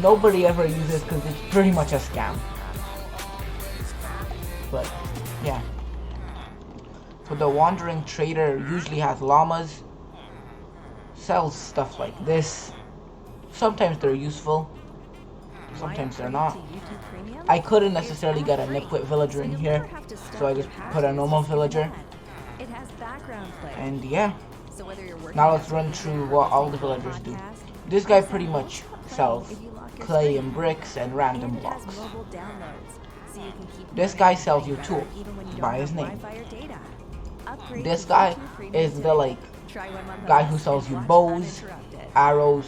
nobody ever uses because it's pretty much a scam. But yeah. So the wandering trader usually has llamas, sells stuff like this. Sometimes they're useful, sometimes they're not. I couldn't necessarily get a Nipwit villager in here, so I just put a normal villager. And yeah, now let's run through what all the villagers do. This guy pretty much sells clay and bricks and random blocks. This guy sells you tools by his name. This guy is the guy who sells you bows, arrows.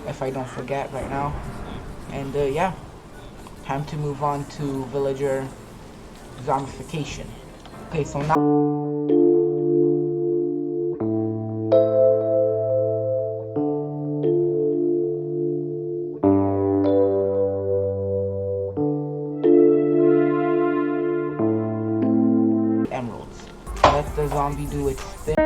If I don't forget right now. And yeah, time to move on to villager zombification. Okay, so now emeralds. Let the zombie do its thing.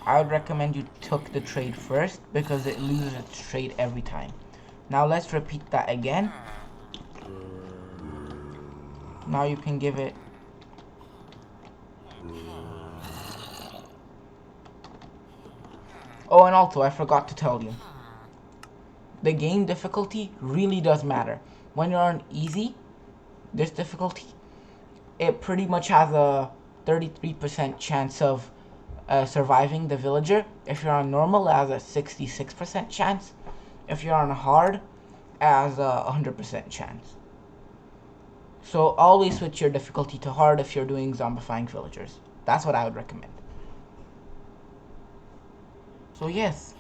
I would recommend you took the trade first because it loses its trade every time. Now let's repeat that again. Now you can give it oh, and also I forgot to tell you, the game difficulty really does matter. When you're on easy, this difficulty, it pretty much has a 33% chance of surviving the villager. If you're on normal, it has a 66% chance. If you're on hard, it has a 100% chance. So always switch your difficulty to hard if you're doing zombifying villagers. That's what I would recommend. So yes,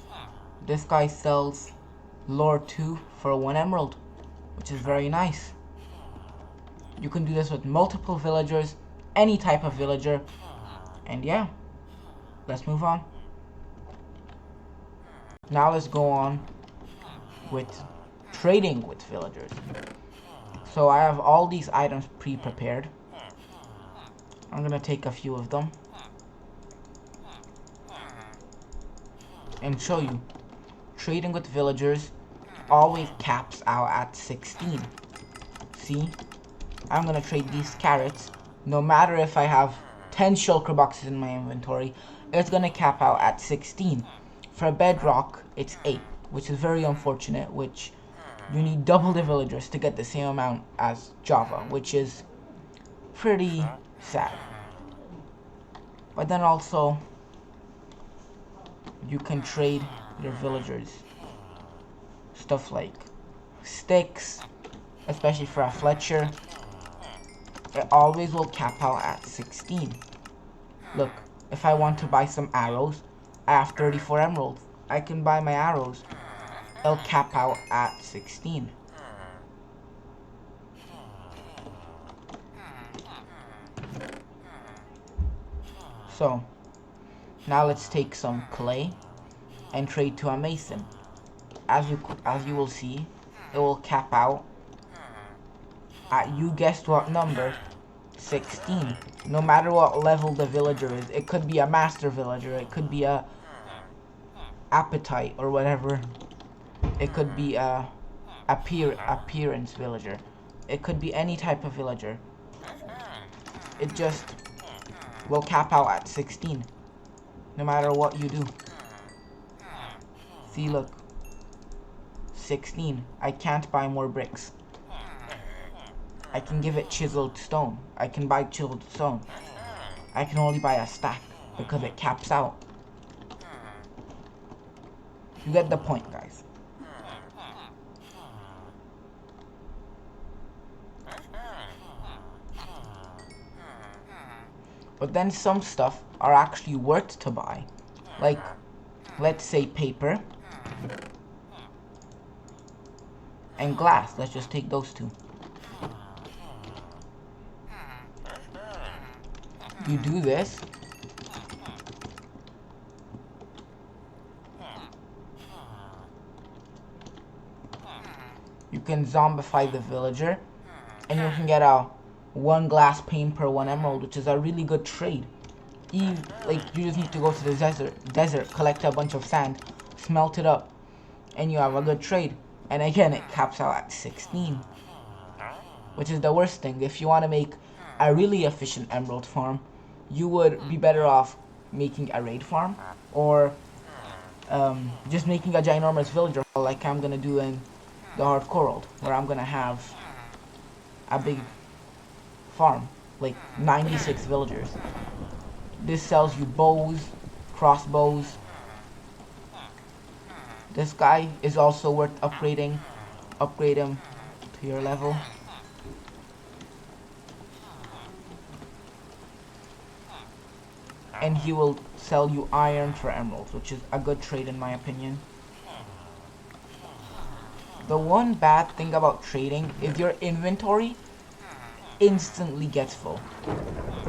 this guy sells lore 2 for 1 emerald, which is very nice. You can do this with multiple villagers, any type of villager, and yeah, let's move on. Now let's go on with trading with villagers. So I have all these items pre-prepared. I'm gonna take a few of them and show you. Trading with villagers always caps out at 16. See? I'm gonna trade these carrots. No matter if I have 10 shulker boxes in my inventory, it's gonna cap out at 16. For bedrock, it's 8, which is very unfortunate, which you need double the villagers to get the same amount as Java, which is pretty sad. But then also, you can trade your villagers stuff like sticks, especially for a Fletcher. It always will cap out at 16. Look, if I want to buy some arrows, I have 34 emeralds. I can buy my arrows. It'll cap out at 16. So, now let's take some clay and trade to a mason. As you will see, it will cap out at, you guessed what number, 16. No matter what level the villager is. It could be a master villager, it could be a appetite or whatever. It could be a appearance villager. It could be any type of villager. It just will cap out at 16. No matter what you do. See, look. 16. I can't buy more bricks. I can give it chiseled stone. I can buy chiseled stone. I can only buy a stack because it caps out. You get the point, guys. But then some stuff are actually worth to buy. Like, let's say paper and glass. Let's just take those two. You do this. You can zombify the villager. And you can get a 1 glass pane per 1 emerald, which is a really good trade. You just need to go to the desert, collect a bunch of sand, smelt it up, and you have a good trade. And again, it caps out at 16. Which is the worst thing. If you want to make a really efficient emerald farm, you would be better off making a raid farm, or just making a ginormous villager like I'm gonna do in the hardcore world, where I'm gonna have a big farm, like 96 villagers. This sells you bows, crossbows. This guy is also worth upgrading. Upgrade him to your level. And he will sell you iron for emeralds, which is a good trade in my opinion. The one bad thing about trading is your inventory instantly gets full.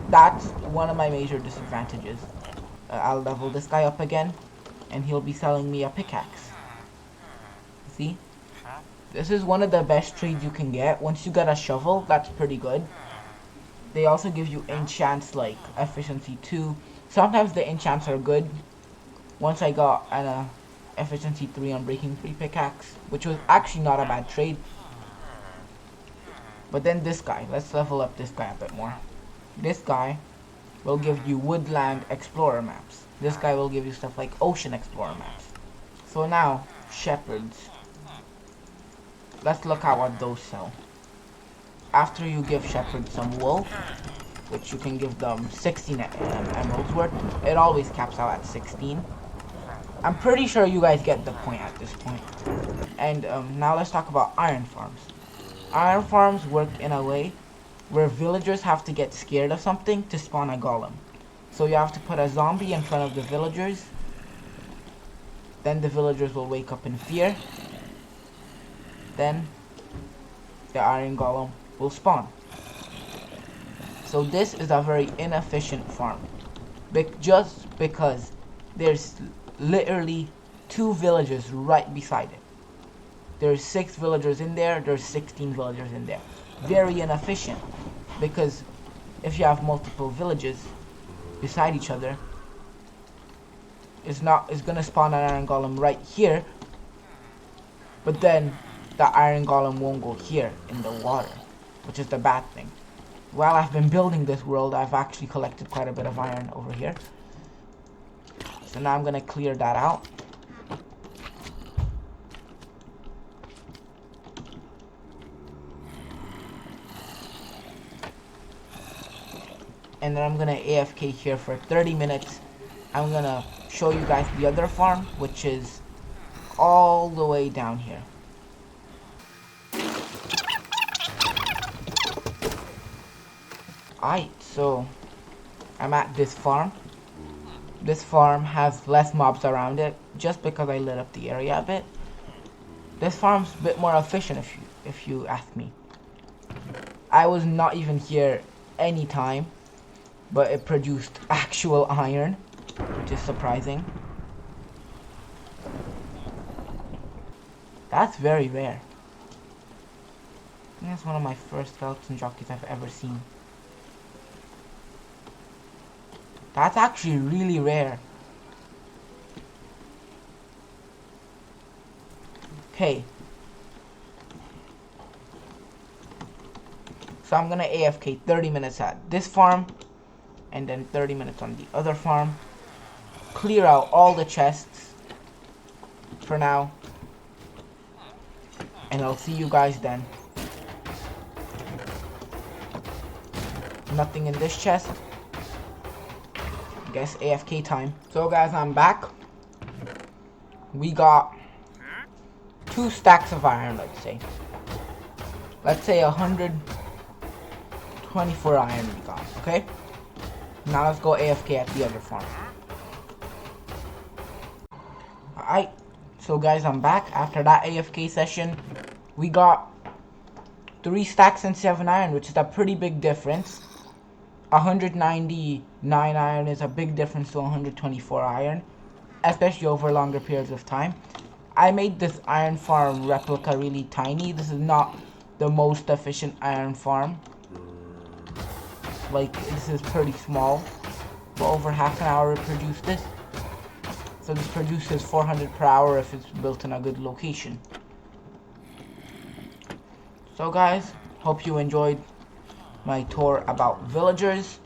That's one of my major disadvantages. I'll level this guy up again, and he'll be selling me a pickaxe. See? This is one of the best trades you can get. Once you get a shovel, that's pretty good. They also give you enchants like efficiency 2. Sometimes the enchants are good. Once I got an efficiency 3 on breaking 3 pickaxe, which was actually not a bad trade. But then this guy, let's level up this guy a bit more. This guy will give you woodland explorer maps. This guy will give you stuff like ocean explorer maps. So now, shepherds. Let's look at what those sell. After you give shepherds some wool, which you can give them 16 emeralds worth. It always caps out at 16. I'm pretty sure you guys get the point at this point. And now let's talk about iron farms. Iron farms work in a way where villagers have to get scared of something to spawn a golem. So you have to put a zombie in front of the villagers. Then the villagers will wake up in fear. Then the iron golem will spawn. So this is a very inefficient farm. Just because there's literally 2 villages right beside it. There's 6 villagers in there, there's 16 villagers in there. Very inefficient. Because if you have multiple villages beside each other, it's gonna spawn an iron golem right here, but then the iron golem won't go here in the water, which is the bad thing. While I've been building this world, I've actually collected quite a bit of iron over here. So now I'm gonna clear that out. And then I'm gonna AFK here for 30 minutes. I'm gonna show you guys the other farm, which is all the way down here. Alright, so I'm at this farm. This farm has less mobs around it, just because I lit up the area a bit. This farm's a bit more efficient if you ask me. I was not even here any time, but it produced actual iron, which is surprising. That's very rare. I think that's one of my first skeleton jockeys I've ever seen. That's actually really rare. Okay. So I'm gonna AFK 30 minutes at this farm, and then 30 minutes on the other farm. Clear out all the chests for now, and I'll see you guys then. Nothing in this chest. Guess AFK time. So guys, I'm back. We got 2 stacks of iron, let's say. Let's say 124 iron we got, okay? Now let's go AFK at the other farm. Alright, so guys, I'm back. After that AFK session, we got 3 stacks and 7 iron, which is a pretty big difference. 199 iron is a big difference to 124 iron, especially over longer periods of time. I made this iron farm replica really tiny. This is not the most efficient iron farm. Like, this is pretty small, but over half an hour it produced this. So this produces 400 per hour if it's built in a good location. So guys, hope you enjoyed my tour about villagers.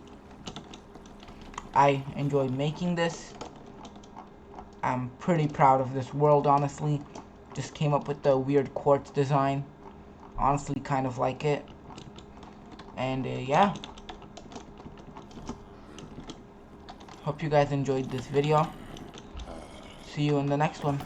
I enjoyed making this. I'm pretty proud of this world, honestly. Just came up with the weird quartz design. Honestly, kind of like it. And yeah. Hope you guys enjoyed this video. See you in the next one.